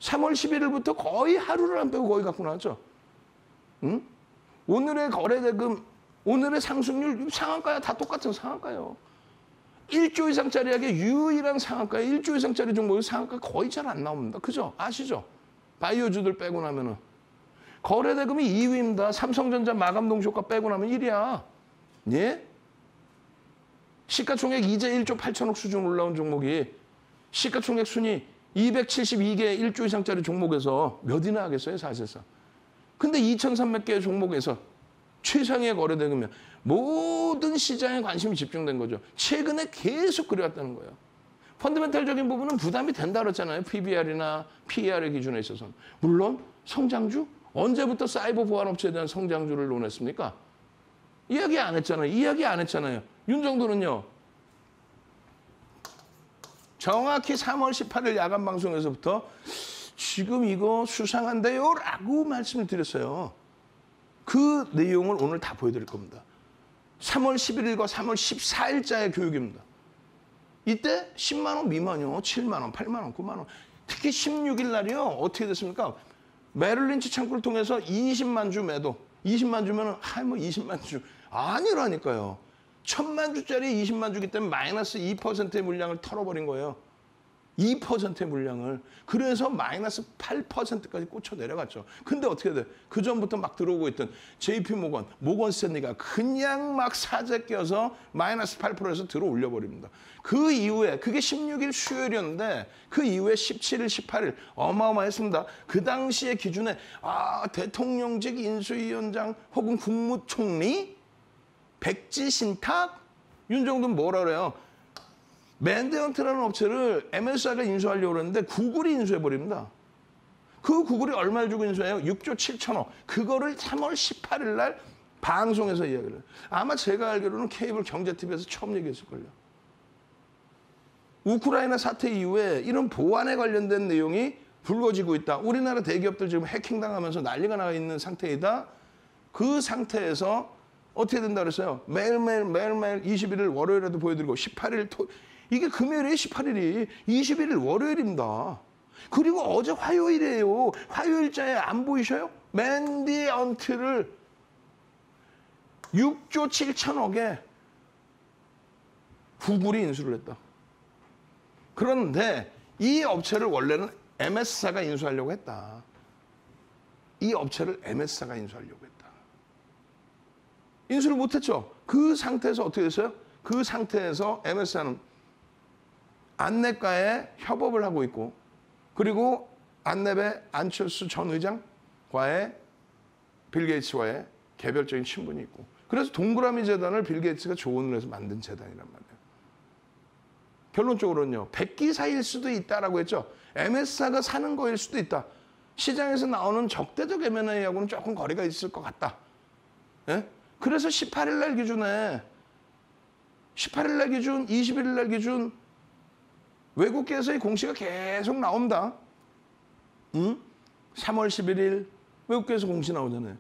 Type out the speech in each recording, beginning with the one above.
3월 11일부터 거의 하루를 안 빼고 거의 갖고 나왔죠. 응? 오늘의 거래대금, 오늘의 상승률 상한가야 다 똑같은 상한가예요. 1조 이상짜리에게 유일한 상한가에 1조 이상짜리 종목의 상한가 거의 잘 안 나옵니다. 그죠? 아시죠? 바이오주들 빼고 나면은. 거래대금이 2위입니다. 삼성전자 마감동시효과 빼고 나면 1위야. 예? 시가총액 이제 1조 8천억 수준 올라온 종목이 시가총액 순위 272개 1조 이상짜리 종목에서 몇이나 하겠어요, 사실상. 근데 2,300개의 종목에서 최상위의 거래대금이면 모든 시장에 관심이 집중된 거죠. 최근에 계속 그래왔다는 거예요. 펀더멘탈적인 부분은 부담이 된다 그랬잖아요. PBR이나 PER의 기준에 있어서는. 물론 성장주? 언제부터 사이버 보안업체에 대한 성장주를 논했습니까? 이야기 안 했잖아요. 윤정도는요. 정확히 3월 18일 야간 방송에서부터 지금 이거 수상한데요? 라고 말씀을 드렸어요. 그 내용을 오늘 다 보여드릴 겁니다. 3월 11일과 3월 14일자의 교육입니다. 이때 10만 원 미만이요. 7만 원, 8만 원, 9만 원. 특히 16일 날이요. 어떻게 됐습니까? 메릴린치 창구를 통해서 20만 주 매도. 20만 주면은 뭐 20만 주. 아니라니까요. 1,000만 주짜리 20만 주기 때문에 마이너스 2%의 물량을 털어버린 거예요. 2%의 물량을. 그래서 마이너스 8%까지 꽂혀 내려갔죠. 근데 어떻게 돼? 그 전부터 막 들어오고 있던 JP 모건 스탠리가 그냥 막 사재 껴서 마이너스 8%에서 들어 올려버립니다. 그 이후에 그게 16일 수요일이었는데 그 이후에 17일, 18일 어마어마했습니다. 그 당시의 기준에 대통령직 인수위원장 혹은 국무총리 백지 신탁 윤정도는 뭐라 그래요? 맨데헌트라는 업체를 MSI가 인수하려고 그랬는데 구글이 인수해버립니다. 그 구글이 얼마를 주고 인수해요? 6조 7천억. 그거를 3월 18일 날 방송에서 이야기를 해요. 아마 제가 알기로는 케이블 경제TV에서 처음 얘기했을걸요. 우크라이나 사태 이후에 이런 보안에 관련된 내용이 불거지고 있다. 우리나라 대기업들 지금 해킹당하면서 난리가 나 있는 상태이다. 그 상태에서 어떻게 된다 그랬어요? 매일매일 21일 월요일에도 보여드리고 18일 이게 금요일에 18일이 21일 월요일입니다. 그리고 어제 화요일이에요. 화요일자에 안 보이셔요? 맨디언트를 6조 7천억에 구글이 인수를 했다. 그런데 이 업체를 원래는 MS사가 인수하려고 했다. 이 업체를 MS사가 인수하려고 했다. 인수를 못했죠. 그 상태에서 어떻게 됐어요? 그 상태에서 MS사는 안랩과의 협업을 하고 있고 그리고 안랩의 안철수 전 의장과의 빌 게이츠와의 개별적인 친분이 있고 그래서 동그라미 재단을 빌 게이츠가 조언을 해서 만든 재단이란 말이에요. 결론적으로는요. 백기사일 수도 있다라고 했죠. MS사가 사는 거일 수도 있다. 시장에서 나오는 적대적 M&A하고는 조금 거리가 있을 것 같다. 예? 그래서 18일 날 기준에 18일 날 기준, 21일 날 기준 외국계에서의 공시가 계속 나옵니다. 3월 11일 외국계에서 공시 나오잖아요.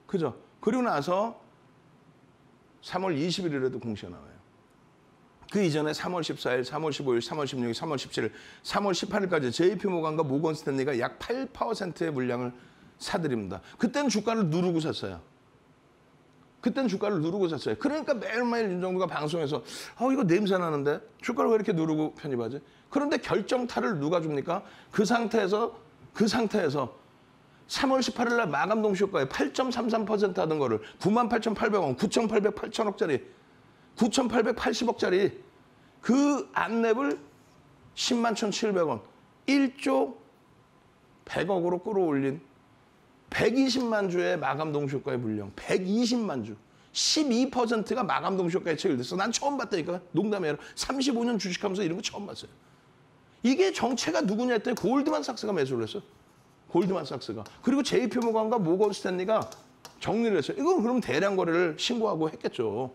그죠? 그리고 나서 3월 21일에도 공시가 나와요. 그 이전에 3월 14일, 3월 15일, 3월 16일, 3월 17일, 3월 18일까지 JP모건과 모건 스탠리가 약 8%의 물량을 사들입니다. 그때는 주가를 누르고 샀어요. 그러니까 매일매일 윤정도가 방송에서 이거 냄새 나는데 주가를 왜 이렇게 누르고 편입하지? 그런데 결정타를 누가 줍니까? 그 상태에서 3월 18일 날 마감동시효과에 8.33% 하던 거를 98,800원, 9,808천억짜리 9,880억짜리 그 안랩을 10만 1,700원, 1조 100억으로 끌어올린 120만 주의 마감동시효과의 물량, 120만 주. 12%가 마감동시효과에 체결됐어. 난 처음 봤다니까. 농담이 아니라 35년 주식하면서 이런 거 처음 봤어요. 이게 정체가 누구냐 했더니 골드만삭스가 매수를 했어. 골드만삭스가. 그리고 JP모건과 모건 스탠리가 정리를 했어요. 이건 그럼 대량 거래를 신고하고 했겠죠.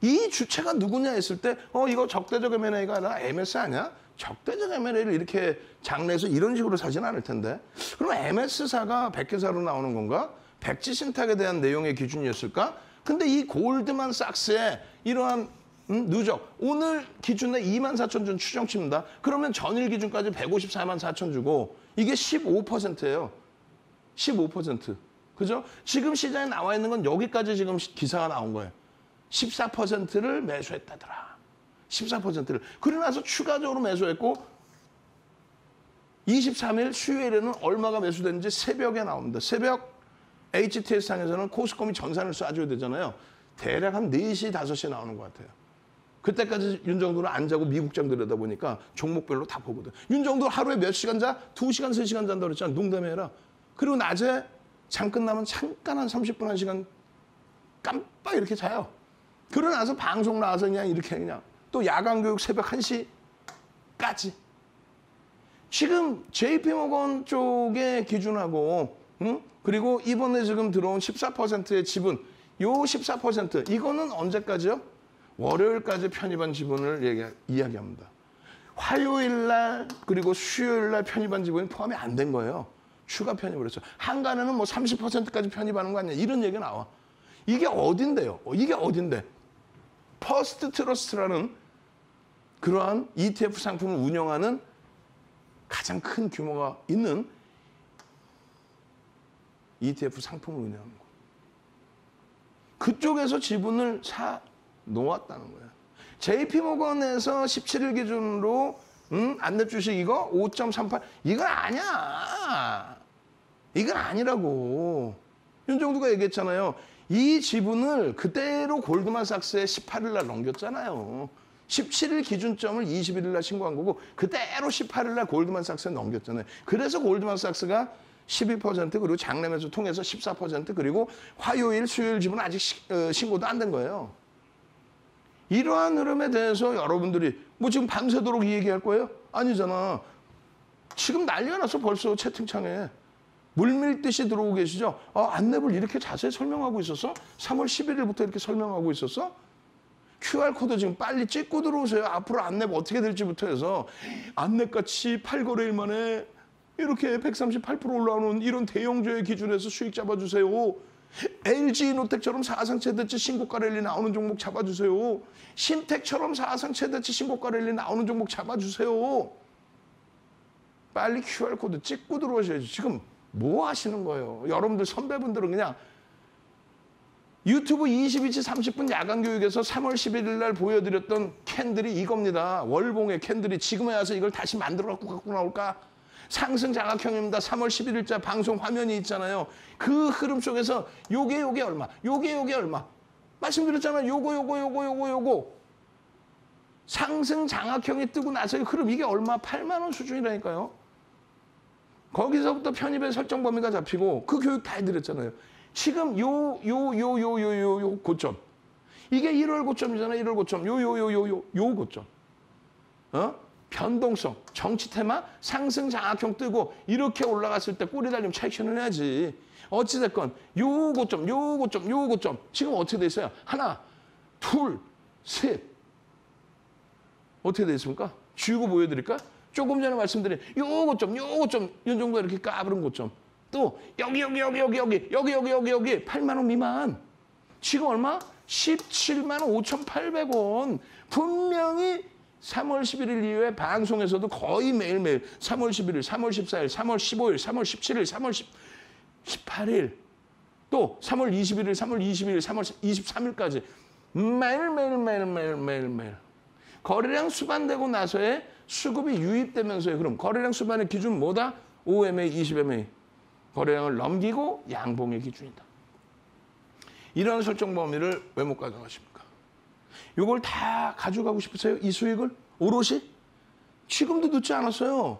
이 주체가 누구냐 했을 때 이거 적대적 M&A가 아니라 MS 아니야? 적대적 M&A를 이렇게 장내에서 이런 식으로 사지는 않을 텐데. 그럼 MS사가 백회사로 나오는 건가? 백지 신탁에 대한 내용의 기준이었을까? 근데 이 골드만삭스의 이러한 누적. 오늘 기준에 24,000주 추정치입니다. 그러면 전일 기준까지 154만 4천 주고 이게 15%예요. 15%. 그죠? 지금 시장에 나와 있는 건 여기까지 지금 기사가 나온 거예요. 14%를 매수했다더라. 14%를. 그러고 나서 추가적으로 매수했고 23일 수요일에는 얼마가 매수됐는지 새벽에 나옵니다. 새벽 HTS상에서는 코스콤이 전산을 쏴줘야 되잖아요. 대략 한 4시, 5시에 나오는 것 같아요. 그때까지 윤정도는 안 자고 미국장 들여다보니까 종목별로 다 보거든. 윤정도 하루에 몇 시간 자? 2시간, 3시간 잔다고 그랬잖아. 농담해라. 그리고 낮에 장 끝나면 잠깐 한 30분, 1시간 깜빡 이렇게 자요. 그러고 나서 방송 나와서 그냥 이렇게 그냥 또 야간 교육 새벽 1시까지. 지금 JP모건 쪽의 기준하고 그리고 이번에 지금 들어온 14%의 지분 요 14% 이거는 언제까지요? 월요일까지 편입한 지분을 이야기합니다. 화요일 날 그리고 수요일 날 편입한 지분이 포함이 안 된 거예요. 추가 편입을 했어요. 한간에는 뭐 30%까지 편입하는 거 아니야. 이런 얘기 나와. 이게 어딘데요? 이게 어딘데? 퍼스트 트러스트라는 그러한 ETF 상품을 운영하는 가장 큰 규모가 있는 ETF 상품을 운영하는 거. 그쪽에서 지분을 사 놓았다는 거예요. JP모건에서 17일 기준으로 안내 주식 이거 5.38 이건 아니야. 이건 아니라고. 윤정도가 얘기했잖아요. 이 지분을 그대로 골드만삭스에 18일 날 넘겼잖아요. 17일 기준점을 21일 날 신고한 거고 그대로 18일 날 골드만삭스에 넘겼잖아요. 그래서 골드만삭스가 12% 그리고 장내 매수 통해서 14% 그리고 화요일, 수요일 지분은 아직 신고도 안 된 거예요. 이러한 흐름에 대해서 여러분들이 뭐 지금 밤새도록 이 얘기할 거예요? 아니잖아. 지금 난리가 났어 벌써 채팅창에. 물밀듯이 들어오고 계시죠? 안내를 이렇게 자세히 설명하고 있었어? 3월 11일부터 이렇게 설명하고 있었어? QR코드 지금 빨리 찍고 들어오세요. 앞으로 안내 어떻게 될지부터 해서 안내같이 8거래일 만에 이렇게 138% 올라오는 이런 대형주의 기준에서 수익 잡아주세요. LG노텍처럼 사상 최대치 신고가 랠리 나오는 종목 잡아주세요. 신택처럼 사상 최대치 신고가 랠리 나오는 종목 잡아주세요. 빨리 QR코드 찍고 들어오셔야지. 지금 뭐 하시는 거예요? 여러분들 선배분들은 그냥 유튜브 22시 30분 야간 교육에서 3월 11일 날 보여드렸던 캔들이 이겁니다. 월봉의 캔들이 지금에 와서 이걸 다시 만들어 갖고 나올까? 상승 장악형입니다. 3월 11일자 방송 화면이 있잖아요. 그 흐름 속에서 요게 얼마, 요게 얼마. 말씀드렸잖아요. 요거. 상승 장악형이 뜨고 나서의 흐름 이게 얼마? 8만 원 수준이라니까요. 거기서부터 편입의 설정 범위가 잡히고 그 교육 다 해드렸잖아요. 지금 요 고점. 이게 1월 고점이잖아요. 1월 고점. 요 고점. 변동성, 정치 테마, 상승 장악형 뜨고 이렇게 올라갔을 때 꼬리 달리면 차익션을 해야지. 어찌됐건 요 고점. 지금 어떻게 돼 있어요? 하나, 둘, 셋. 어떻게 돼 있습니까? 지우고 보여드릴까? 조금 전에 말씀드린 요 고점 윤정도가 이렇게 까부른 고점. 또 여기 8만 원 미만. 지금 얼마? 17만 5,800원. 분명히 3월 11일 이후에 방송에서도 거의 매일매일 3월 11일, 3월 14일, 3월 15일, 3월 17일, 3월 18일 또 3월 21일, 3월 22일, 3월 23일까지 매일 거래량 수반되고 나서의 수급이 유입되면서의 흐름. 거래량 수반의 기준 뭐다? 5MA, 20MA. 거래량을 넘기고 양봉의 기준이다. 이런 설정 범위를 왜 못 가져가십니까? 이걸 다 가져가고 싶으세요? 이 수익을? 오롯이? 지금도 늦지 않았어요.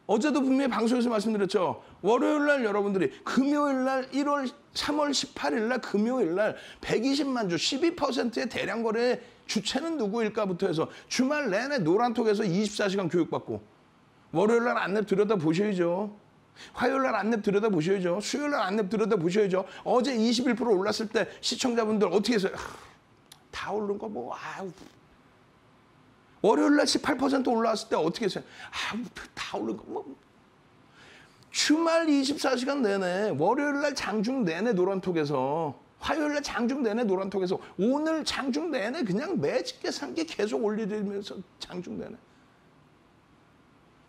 어제도 분명히 방송에서 말씀드렸죠. 월요일 날 여러분들이 금요일 날 3월 18일 날 금요일 날 120만 주 12%의 대량 거래 주체는 누구일까부터 해서 주말 내내 노란톡에서 24시간 교육받고 월요일 날 안내 들여다보셔야죠. 화요일 날 안내 들여다보셔야죠. 수요일 날 안내 들여다보셔야죠. 어제 21% 올랐을 때 시청자분들 어떻게 했어요? 다 오른 거 뭐 아우. 월요일 날 18% 올라왔을 때 어떻게 했어요? 다 오른 거 뭐. 주말 24시간 내내 월요일 날 장중 내내 노란톡에서 화요일 날 장중 내내 노란톡에서 오늘 장중 내내 그냥 매직 계산기 계속 올리면서 장중 내내.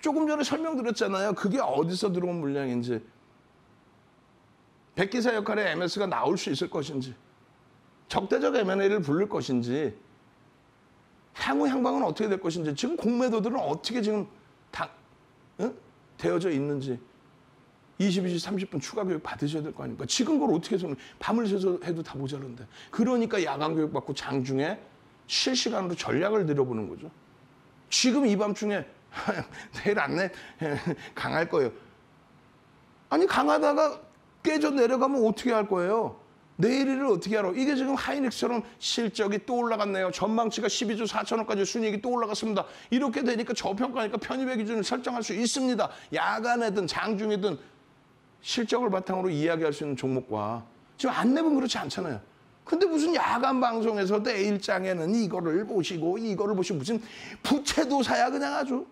조금 전에 설명드렸잖아요. 그게 어디서 들어온 물량인지. 백기사 역할의 MS가 나올 수 있을 것인지. 적대적 M&A를 부를 것인지. 향후 향방은 어떻게 될 것인지. 지금 공매도들은 어떻게 지금 되어져 있는지. 22시 30분 추가 교육 받으셔야 될 거 아닙니까? 지금 그걸 어떻게 해서 밤을 새서 해도 다 모자른데. 그러니까 야간 교육 받고 장중에 실시간으로 전략을 들여보는 거죠. 지금 이 밤중에 내일 안내 강할 거예요. 아니 강하다가 깨져 내려가면 어떻게 할 거예요? 내일을 어떻게 하러? 이게 지금 하이닉스처럼 실적이 또 올라갔네요. 전망치가 12조 4천억까지 순이익이 또 올라갔습니다. 이렇게 되니까 저평가니까 편입의 기준을 설정할 수 있습니다. 야간에든 장중이든 실적을 바탕으로 이야기할 수 있는 종목과 지금 안내분 그렇지 않잖아요. 근데 무슨 야간 방송에서 내일장에는 이거를 보시고 이거를 보시고 무슨 부채도사야 그냥 아주.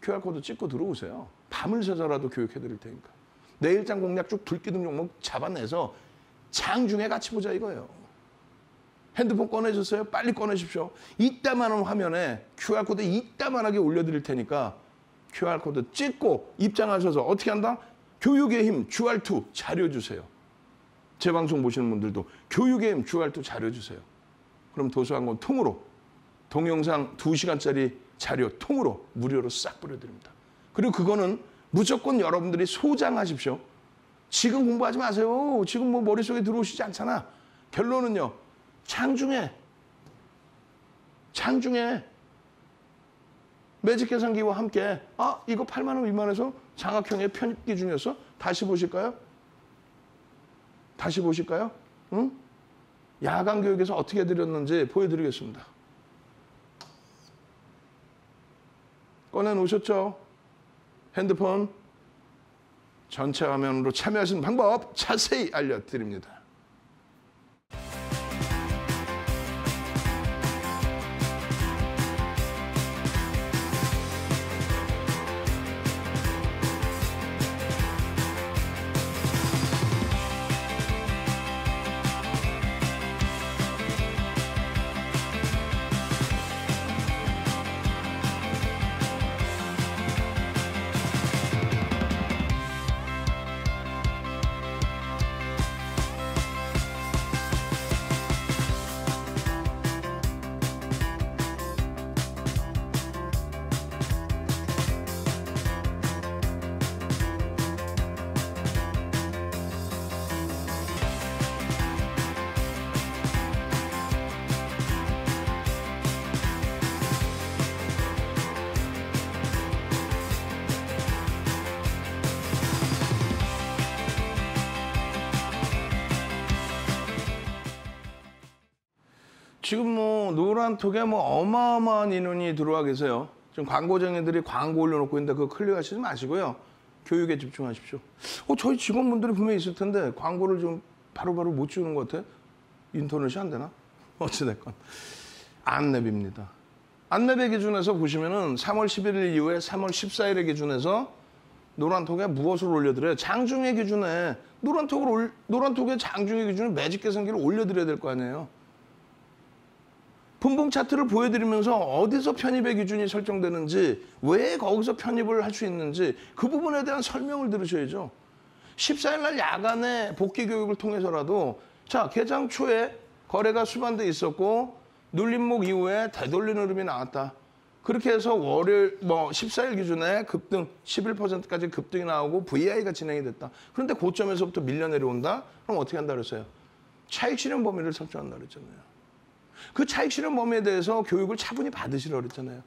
QR코드 찍고 들어오세요. 밤을 새서라도 교육해드릴 테니까. 내일장 공략 쭉 불기둥 종목 잡아내서 장중에 같이 보자 이거예요. 핸드폰 꺼내셨어요? 빨리 꺼내십시오. 이따만한 화면에 QR코드 이따만하게 올려드릴 테니까 QR코드 찍고 입장하셔서 어떻게 한다? 교육의 힘 QR2 자료 주세요. 제 방송 보시는 분들도 교육의 힘 QR2 자료 주세요. 그럼 도서관권 통으로 동영상 2시간짜리 자료 통으로 무료로 싹 뿌려드립니다. 그리고 그거는 무조건 여러분들이 소장하십시오. 지금 공부하지 마세요. 지금 뭐 머릿속에 들어오시지 않잖아. 결론은요. 장중에 매직 계산기와 함께 이거 8만 원 미만에서 장학형의 편입 기준이었어? 다시 보실까요? 응? 야간 교육에서 어떻게 해드렸는지 보여드리겠습니다. 꺼내놓으셨죠? 핸드폰 전체 화면으로 참여하시는 방법 자세히 알려드립니다. 지금 뭐 노란톡에 뭐 어마어마한 인원이 들어와 계세요. 지금 광고쟁이들이 광고 올려놓고 있는데 그거 클릭하시지 마시고요. 교육에 집중하십시오. 저희 직원분들이 분명히 있을 텐데 광고를 좀 바로바로 못 주는 것 같아. 인터넷이 안 되나? 어찌됐건. 안랩입니다. 안랩의 기준에서 보시면은 3월 11일 이후에 3월 14일의 기준에서 노란톡에 무엇을 올려드려요? 장중의 기준에 노란톡의 장중의 기준에 매직 계산기를 올려드려야 될 거 아니에요. 분봉 차트를 보여드리면서 어디서 편입의 기준이 설정되는지, 왜 거기서 편입을 할 수 있는지 그 부분에 대한 설명을 들으셔야죠. 14일 날 야간에 복귀 교육을 통해서라도 자, 개장 초에 거래가 수반돼 있었고 눌림목 이후에 되돌리는 흐름이 나왔다. 그렇게 해서 월요일 14일 기준에 급등 11%까지 급등이 나오고 VI가 진행이 됐다. 그런데 고점에서부터 밀려 내려온다. 그럼 어떻게 한다 그랬어요? 차익 실현 범위를 설정한다 그랬잖아요. 그 차익 실현 범위에 대해서 교육을 차분히 받으시라고 그랬잖아요.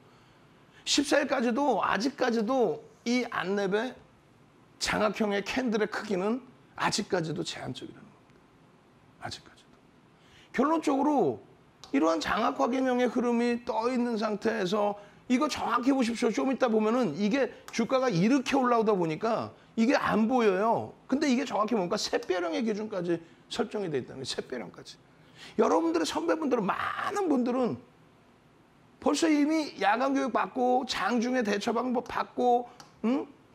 14일까지도 아직까지도 이 안랩의 장학형의 캔들의 크기는 아직까지도 제한적이라는 겁니다. 아직까지도. 결론적으로 이러한 장학화 개념의 흐름이 떠 있는 상태에서 이거 정확히 보십시오. 좀 이따 보면은 이게 주가가 이렇게 올라오다 보니까 이게 안 보여요. 근데 이게 정확히 뭡니까? 샛별형의 기준까지 설정이 돼 있다는 거예요. 샛별형까지. 여러분들의 선배분들은, 많은 분들은 벌써 이미 야간 교육 받고 장중에 대처 방법 받고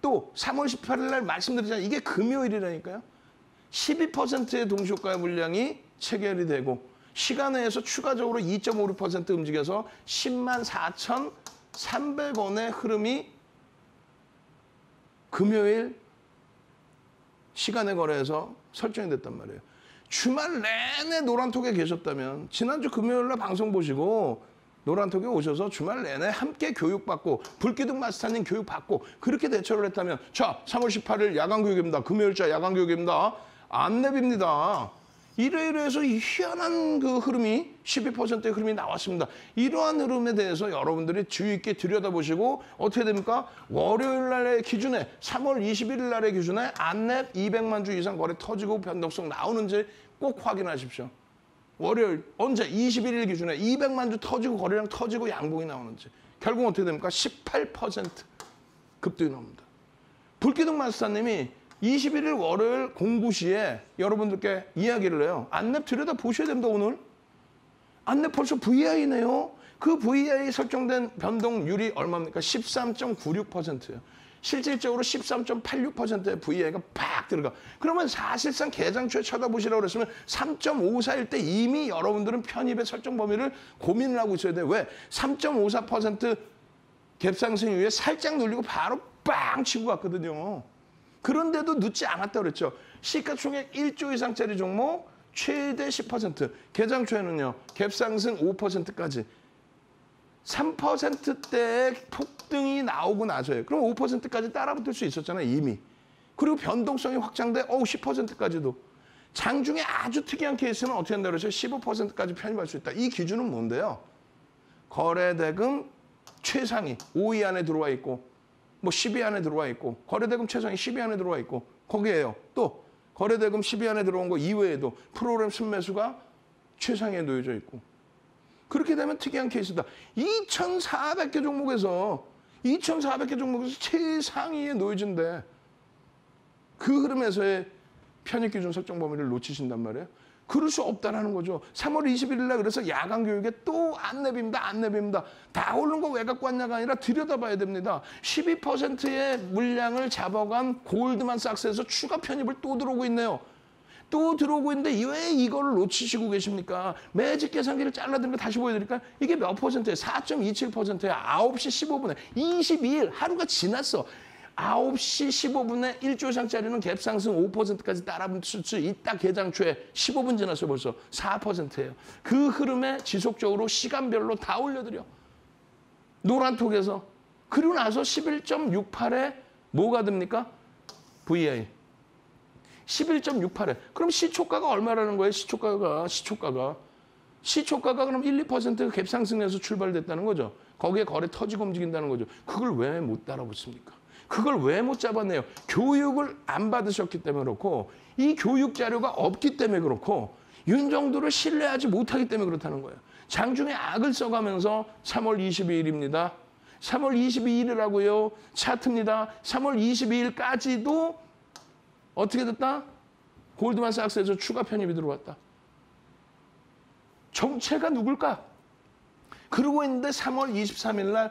또 3월 18일 날 말씀드리잖아요. 이게 금요일이라니까요. 12%의 동시효과 물량이 체결이 되고 시간에 의해서 추가적으로 2.56% 움직여서 10만 4,300원의 흐름이 금요일 시간의 거래에서 설정이 됐단 말이에요. 주말 내내 노란톡에 계셨다면 지난주 금요일날 방송 보시고 노란톡에 오셔서 주말 내내 함께 교육받고 불기둥 마스터님 교육받고 그렇게 대처를 했다면 자 3월 18일 야간교육입니다. 금요일자 야간교육입니다. 안내비입니다. 이래서 이 희한한 그 흐름이 12%의 흐름이 나왔습니다. 이러한 흐름에 대해서 여러분들이 주의 있게 들여다보시고 어떻게 됩니까? 월요일 날의 기준에 3월 21일 날의 기준에 안랩 200만 주 이상 거래 터지고 변동성 나오는지 꼭 확인하십시오. 월요일 언제 21일 기준에 200만 주 터지고 거래량 터지고 양봉이 나오는지 결국 어떻게 됩니까? 18% 급등이 나옵니다. 불기둥 마스터님이 21일 월요일 09시에 여러분들께 이야기를 해요. 안랩 들여다보셔야 됩니다, 오늘. 안랩 벌써 VI네요. 그 VI 설정된 변동률이 얼마입니까? 13.96%예요. 실질적으로 13.86%의 VI가 팍 들어가. 그러면 사실상 개장초에 쳐다보시라고 그랬으면 3.54일 때 이미 여러분들은 편입의 설정 범위를 고민을 하고 있어야 돼요. 왜? 3.54% 갭상승 이후에 살짝 눌리고 바로 빵 치고 갔거든요. 그런데도 늦지 않았다 그랬죠. 시가총액 1조 이상짜리 종목 최대 10%, 개장초에는요. 갭상승 5%까지 3%대의 폭등이 나오고 나서요. 그럼 5%까지 따라붙을 수 있었잖아요, 이미. 그리고 변동성이 확장돼 10%까지도. 장중에 아주 특이한 케이스는 어떻게 한다고 그러죠? 15%까지 편입할 수 있다. 이 기준은 뭔데요? 거래대금 최상위 5위 안에 들어와 있고 뭐 10위 안에 들어와 있고 거래대금 최상위 10위 안에 들어와 있고 거기에요. 또 거래대금 10위 안에 들어온 거 이외에도 프로그램 순매수가 최상위에 놓여져 있고 그렇게 되면 특이한 케이스다. 2,400개 종목에서 최상위에 놓여진데 그 흐름에서의 편입기준 설정 범위를 놓치신단 말이에요. 그럴 수 없다라는 거죠. 3월 21일 날 그래서 야간 교육에 또 안랩입니다. 다 오른 거 왜 갖고 왔냐가 아니라 들여다봐야 됩니다. 12%의 물량을 잡아간 골드만삭스에서 추가 편입을 또 들어오고 있네요. 또 들어오고 있는데 왜 이걸 놓치시고 계십니까? 매직 계산기를 잘라드는 거 다시 보여드릴까요? 이게 몇 퍼센트예요? 4.27%예요. 9시 15분에 22일 하루가 지났어. 9시 15분에 1조 이상짜리는 갭상승 5%까지 따라붙을 수 있다. 개장초에 15분 지났어요. 벌써 4%예요. 그 흐름에 지속적으로 시간별로 다 올려드려. 노란톡에서. 그리고 나서 11.68에 뭐가 됩니까? VI. 11.68에. 그럼 시초가가 얼마라는 거예요? 시초가가 그럼 1, 2% 갭상승에서 출발됐다는 거죠. 거기에 거래 터지고 움직인다는 거죠. 그걸 왜 못 따라붙습니까? 그걸 왜 못 잡아내요? 교육을 안 받으셨기 때문에 그렇고 이 교육 자료가 없기 때문에 그렇고 윤정도를 신뢰하지 못하기 때문에 그렇다는 거예요. 장중에 악을 써가면서 3월 22일입니다. 3월 22일이라고요. 차트입니다. 3월 22일까지도 어떻게 됐다? 골드만삭스에서 추가 편입이 들어왔다. 정체가 누굴까? 그러고 있는데 3월 23일 날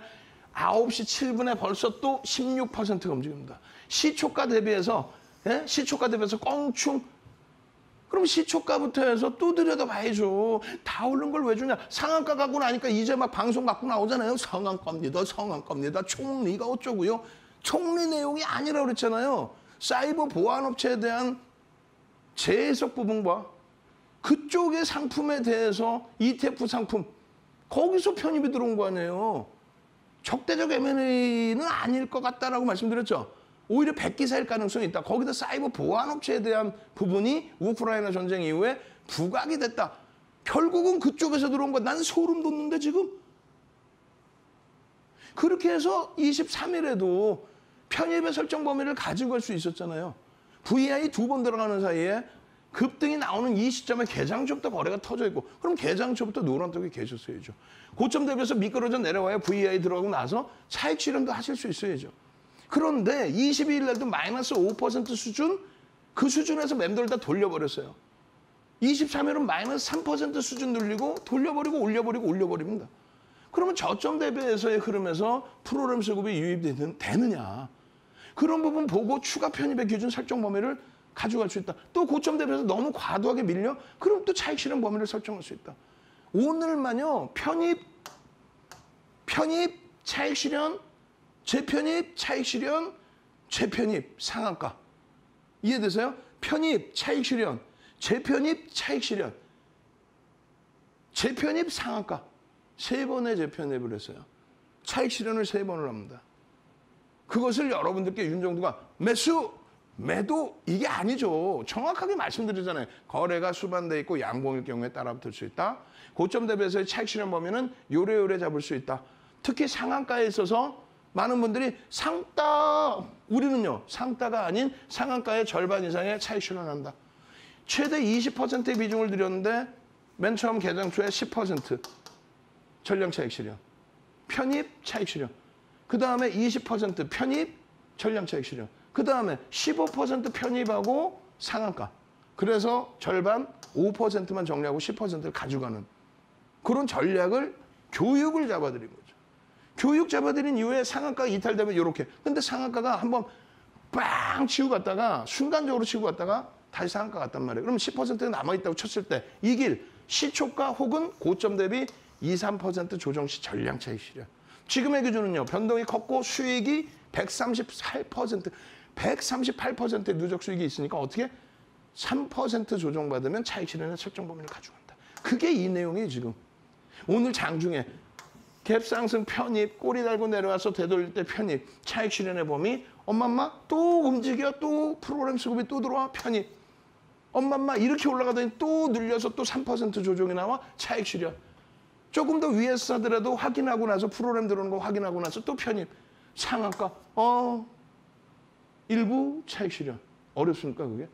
9시 7분에 벌써 또 16%가 움직입니다. 시초가 대비해서 껑충. 그럼 시초가부터 해서 또 들여다봐야죠. 다 오른 걸 왜 주냐. 상한가 가고 나니까 이제 막 방송 갖고 나오잖아요. 상한가입니다. 총리가 어쩌고요. 총리 내용이 아니라고 그랬잖아요. 사이버 보안업체에 대한 재해석 부분과 그쪽의 상품에 대해서 ETF 상품 거기서 편입이 들어온 거 아니에요. 적대적 M&A는 아닐 것 같다라고 말씀드렸죠. 오히려 백기사일 가능성이 있다. 거기다 사이버 보안업체에 대한 부분이 우크라이나 전쟁 이후에 부각이 됐다. 결국은 그쪽에서 들어온 거. 난 소름 돋는데 지금. 그렇게 해서 23일에도 편입의 설정 범위를 가지고 갈 수 있었잖아요. VI 2번 들어가는 사이에 급등이 나오는 이 시점에 개장초부터 거래가 터져 있고 그럼 개장초부터 노란떡이 계셨어야죠. 고점 대비해서 미끄러져 내려와야 VI 들어가고 나서 차익 실현도 하실 수 있어야죠. 그런데 22일 날도 마이너스 5% 수준 그 수준에서 맴돌 다 돌려버렸어요. 23일은 마이너스 3% 수준 눌리고 돌려버리고 올려버립니다. 그러면 저점 대비해서의 흐름에서 프로그램 수급이 유입되느냐. 그런 부분 보고 추가 편입의 기준 설정 범위를 가져갈 수 있다. 또 고점 대비해서 너무 과도하게 밀려? 그럼 또 차익 실현 범위를 설정할 수 있다. 오늘만요. 편입, 차익 실현, 재편입, 차익 실현, 재편입, 상한가. 이해되세요? 편입, 차익 실현, 재편입, 차익 실현, 재편입, 상한가. 3번의 재편입을 했어요. 차익 실현을 3번을 합니다. 그것을 여러분들께 윤정두가 매수, 매도 이게 아니죠. 정확하게 말씀드리잖아요. 거래가 수반돼 있고 양봉일 경우에 따라 붙을 수 있다. 고점 대비해서의 차익 실현 범위는 요래요래 잡을 수 있다. 특히 상한가에 있어서 많은 분들이 상따, 우리는요. 상따가 아닌 상한가의 절반 이상의 차익 실현한다. 최대 20%의 비중을 들였는데 맨 처음 개장 초에 10% 전량 차익 실현. 편입, 차익 실현. 그 다음에 20% 편입, 전량 차익 실현. 그 다음에 15% 편입하고 상한가. 그래서 절반 5%만 정리하고 10%를 가져가는 그런 전략을 교육을 잡아드린 거죠. 교육 잡아드린 이후에 상한가가 이탈되면 이렇게. 근데 상한가가 한번 빵 치고 갔다가 순간적으로 치고 갔다가 다시 상한가 갔단 말이에요. 그럼 10%가 남아있다고 쳤을 때 이 길 시초가 혹은 고점 대비 2, 3% 조정 시 전량 차익 실현. 지금의 기준은요. 변동이 컸고 수익이 138%의 누적 수익이 있으니까 어떻게 3% 조정받으면 차익 실현의 설정 범위를 가져간다. 그게 이 내용이에요. 지금. 오늘 장중에 갭 상승 편입, 꼬리 달고 내려와서 되돌릴 때 편입, 차익 실현의 범위, 엄마엄마 또 움직여, 또 프로그램 수급이 또 들어와, 편입. 엄마엄마 이렇게 올라가더니 또 늘려서 또 3% 조정이 나와, 차익 실현. 조금 더 위에서 사더라도 확인하고 나서 프로그램 들어오는 거 확인하고 나서 또 편입. 상한가, 일부 차익 실현. 어렵습니까, 그게?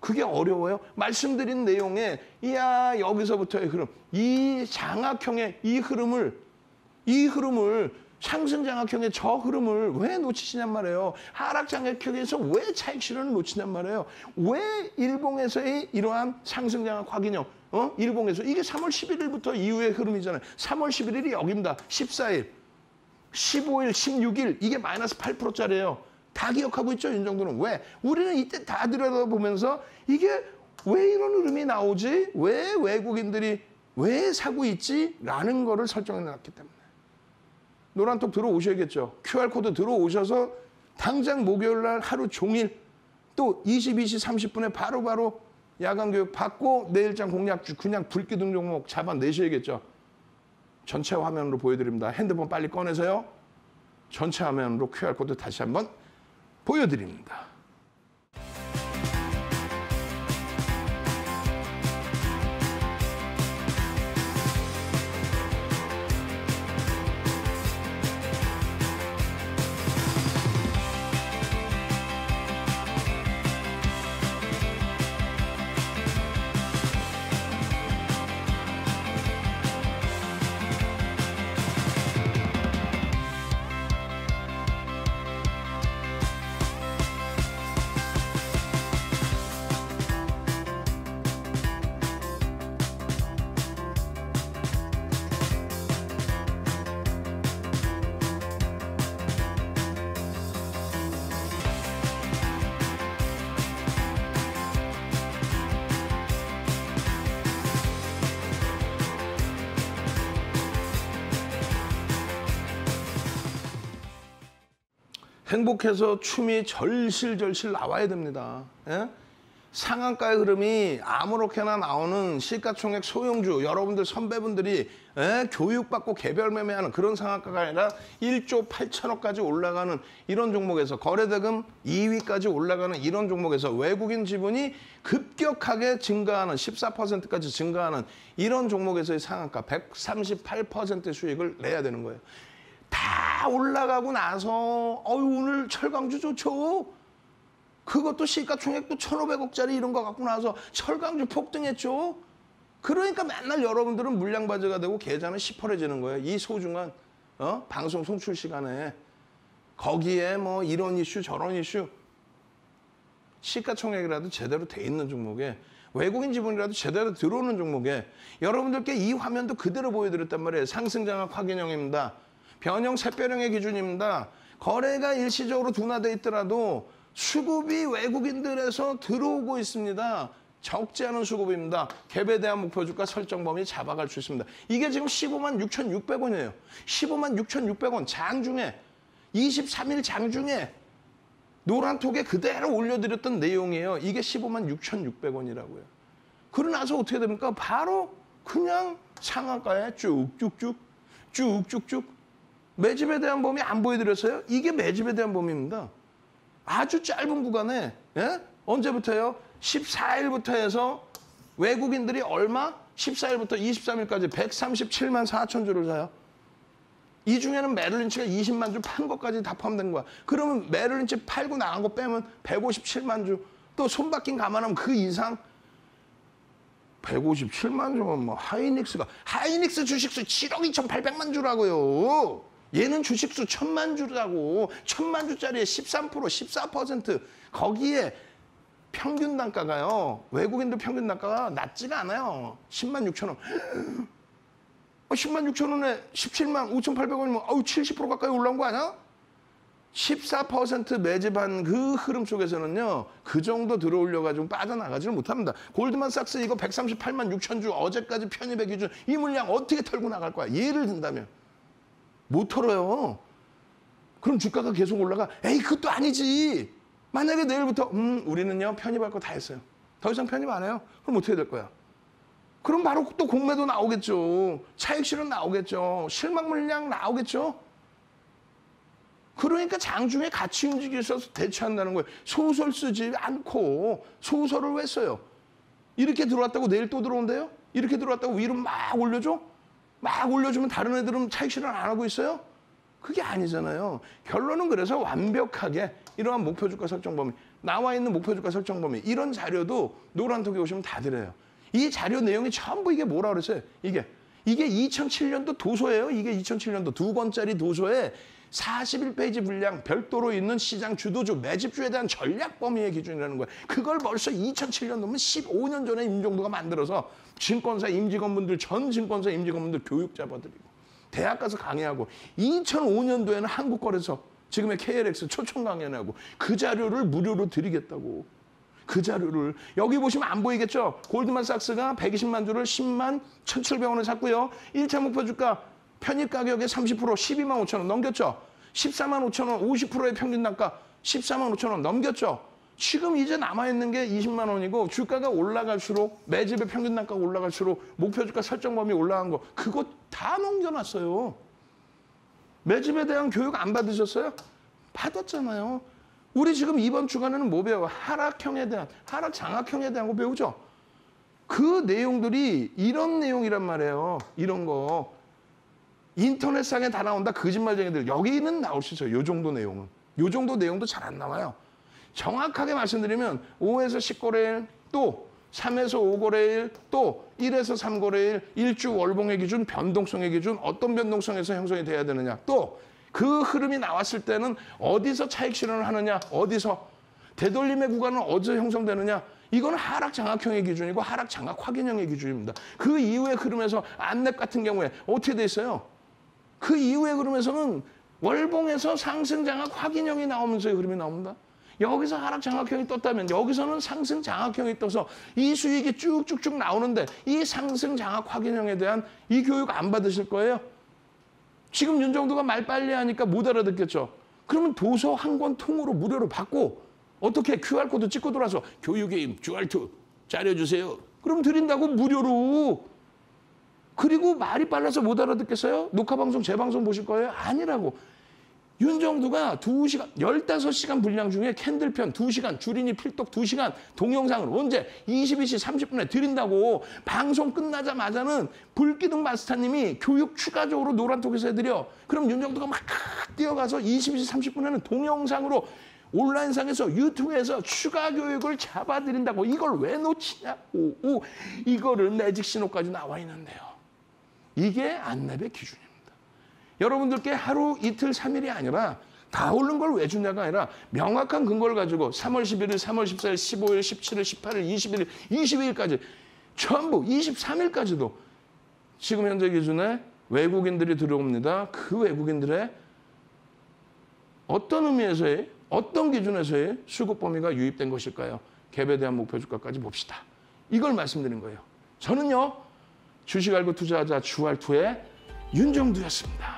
그게 어려워요? 말씀드린 내용에, 이야, 여기서부터의 흐름, 이 장악형의 이 흐름을 상승 장악형의 저 흐름을 왜 놓치시냔 말이에요. 하락 장악형에서 왜 차익 실현을 놓치냔 말이에요. 왜 일봉에서의 이러한 상승 장악 확인형, 일봉에서 이게 3월 11일부터 이후의 흐름이잖아요. 3월 11일이 여기입니다. 14일, 15일, 16일 이게 마이너스 8%짜리예요. 다 기억하고 있죠, 윤정도는. 왜? 우리는 이때 다 들여다보면서 이게 왜 이런 흐름이 나오지? 왜 외국인들이 왜 사고 있지? 라는 거를 설정해 놨기 때문에. 노란톡 들어오셔야겠죠. QR코드 들어오셔서 당장 목요일 날 하루 종일 또 22시 30분에 바로바로 야간 교육 받고 내일장 공략주 그냥 불기둥 종목 잡아내셔야겠죠. 전체 화면으로 보여드립니다. 핸드폰 빨리 꺼내세요. 전체 화면으로 QR코드 다시 한번 보여드립니다. 행복해서 춤이 절실절실 나와야 됩니다. 예? 상한가의 흐름이 아무렇게나 나오는 시가총액 소형주, 여러분들 선배분들이 교육받고 개별 매매하는 그런 상한가가 아니라 1조 8천억까지 올라가는 이런 종목에서 거래대금 2위까지 올라가는 이런 종목에서 외국인 지분이 급격하게 증가하는 14%까지 증가하는 이런 종목에서의 상한가 138%의 수익을 내야 되는 거예요. 다 올라가고 나서 오늘 철강주 좋죠. 그것도 시가총액도 1,500억짜리 이런 거 갖고 나서 철강주 폭등했죠. 그러니까 맨날 여러분들은 물량바지가 되고 계좌는 시퍼래지는 거예요. 이 소중한 방송 송출 시간에 거기에 뭐 이런 이슈 저런 이슈 시가총액이라도 제대로 돼 있는 종목에 외국인 지분이라도 제대로 들어오는 종목에 여러분들께 이 화면도 그대로 보여드렸단 말이에요. 상승장악 확인형입니다. 변형, 샛별형의 기준입니다. 거래가 일시적으로 둔화돼 있더라도 수급이 외국인들에서 들어오고 있습니다. 적지 않은 수급입니다. 갭에 대한 목표 주가 설정 범위 잡아갈 수 있습니다. 이게 지금 15만 6,600원이에요. 15만 6,600원 장중에 23일 장중에 노란톡에 그대로 올려드렸던 내용이에요. 이게 15만 6,600원이라고요. 그러고 나서 어떻게 됩니까? 바로 그냥 상한가에 쭉쭉쭉 매집에 대한 범위 안 보여드렸어요? 이게 매집에 대한 범위입니다. 아주 짧은 구간에 언제부터요? 14일부터 해서 외국인들이 얼마? 14일부터 23일까지 137만 4천 주를 사요. 이 중에는 메릴린치가 20만 주 판 것까지 다 포함된 거야. 그러면 메릴린치 팔고 나간 거 빼면 157만 주. 또 손바뀜 감안하면 그 이상 157만 주면 뭐 하이닉스 주식수 7억 2,800만 주라고요. 얘는 주식수 1,000만 주라고. 1,000만 주짜리에 13%, 14% 거기에 평균 단가가요. 외국인들 평균 단가가 낮지가 않아요. 10만 6천 원. 10만 6천 원에 17만 5,800원이면 70% 가까이 올라온 거 아니야? 14% 매집한 그 흐름 속에서는요. 그 정도 들어올려가지고 빠져나가지를 못합니다. 골드만삭스 이거 138만 6천 주 어제까지 편입의 기준 이 물량 어떻게 털고 나갈 거야? 예를 든다면. 못 털어요. 그럼 주가가 계속 올라가. 에이 그것도 아니지. 만약에 내일부터 우리는요 편입할 거 다 했어요. 더 이상 편입 안 해요. 그럼 어떻게 될 거야? 그럼 바로 또 공매도 나오겠죠. 차익 실현 나오겠죠. 실망 물량 나오겠죠. 그러니까 장중에 같이 움직여서 대처한다는 거예요. 소설 쓰지 않고 소설을 왜 써요? 이렇게 들어왔다고 내일 또 들어온대요? 이렇게 들어왔다고 위로 막 올려줘? 막 올려주면 다른 애들은 차익 실현 안 하고 있어요? 그게 아니잖아요. 결론은 그래서 완벽하게 이러한 목표 주가 설정 범위, 나와 있는 목표 주가 설정 범위 이런 자료도 노란톡에 오시면 다 드려요. 이 자료 내용이 전부 이게 뭐라 그랬어요? 이게 2007년도 도서예요. 이게 2007년도 2권짜리 도서에 41페이지 분량 별도로 있는 시장 주도주, 매집주에 대한 전략 범위의 기준이라는 거예요. 그걸 벌써 2007년도면 15년 전에 임종도가 만들어서 증권사 임직원분들, 전 증권사 임직원분들 교육 잡아드리고 대학 가서 강의하고 2005년도에는 한국거래소, 지금의 KLX 초청 강연하고 그 자료를 무료로 드리겠다고. 그 자료를 여기 보시면 안 보이겠죠? 골드만삭스가 120만 주를 10만 1,700원에 샀고요. 1차 목표 주가 편입 가격의 30% 12만 5천 원 넘겼죠? 14만 5천 원 50%의 평균 단가 14만 5천 원 넘겼죠? 지금 이제 남아있는 게 20만 원이고 주가가 올라갈수록 매집의 평균 단가가 올라갈수록 목표 주가 설정 범위 올라간 거 그거 다 넘겨놨어요. 매집에 대한 교육 안 받으셨어요? 받았잖아요. 우리 지금 이번 주간에는 뭐 배워요? 하락형에 대한, 하락 장악형에 대한 거 배우죠? 그 내용들이 이런 내용이란 말이에요. 이런 거. 인터넷상에 다 나온다. 거짓말쟁이들. 여기는 나올 수 있어요. 요 정도 내용은. 요 정도 내용도 잘 안 나와요. 정확하게 말씀드리면 5에서 10거래일, 또 3에서 5거래일, 또 1에서 3거래일, 일주 월봉의 기준, 변동성의 기준, 어떤 변동성에서 형성이 돼야 되느냐. 또 그 흐름이 나왔을 때는 어디서 차익 실현을 하느냐, 어디서 되돌림의 구간은 어디서 형성되느냐. 이건 하락 장악형의 기준이고 하락 장악 확인형의 기준입니다. 그 이후의 흐름에서 안랩 같은 경우에 어떻게 돼 있어요? 그 이후의 흐름에서는 월봉에서 상승 장악 확인형이 나오면서의 흐름이 나옵니다. 여기서 하락 장악형이 떴다면 여기서는 상승 장악형이 떠서 이 수익이 쭉쭉쭉 나오는데 이 상승 장악 확인형에 대한 이 교육 안 받으실 거예요? 지금 윤정도가 말 빨리 하니까 못 알아듣겠죠? 그러면 도서 한 권 통으로 무료로 받고 어떻게 QR코드 찍고 돌아서 교육의 힘 QR2 짜려주세요. 그럼 드린다고 무료로. 그리고 말이 빨라서 못 알아듣겠어요? 녹화방송, 재방송 보실 거예요? 아니라고. 윤정도가 2시간, 15시간 분량 중에 캔들편 2시간, 주린이 필독 2시간 동영상을 언제 22시 30분에 드린다고. 방송 끝나자마자는 불기둥 마스터님이 교육 추가적으로 노란톡에서 해드려. 그럼 윤정도가 막 뛰어가서 22시 30분에는 동영상으로 온라인상에서 유튜브에서 추가 교육을 잡아드린다고. 이걸 왜 놓치냐고. 이거를 매직 신호까지 나와 있는데요. 이게 안랩의 기준입니다. 여러분들께 하루, 이틀, 3일이 아니라 다 오른 걸 왜 주냐가 아니라 명확한 근거를 가지고 3월 11일, 3월 14일, 15일, 17일, 18일, 21일, 22일까지 전부 23일까지도 지금 현재 기준에 외국인들이 들어옵니다. 그 외국인들의 어떤 의미에서의 어떤 기준에서의 수급 범위가 유입된 것일까요? 갭에 대한 목표 주가까지 봅시다. 이걸 말씀드린 거예요. 저는요. 주식 알고 투자하자 주알2의 윤정두였습니다.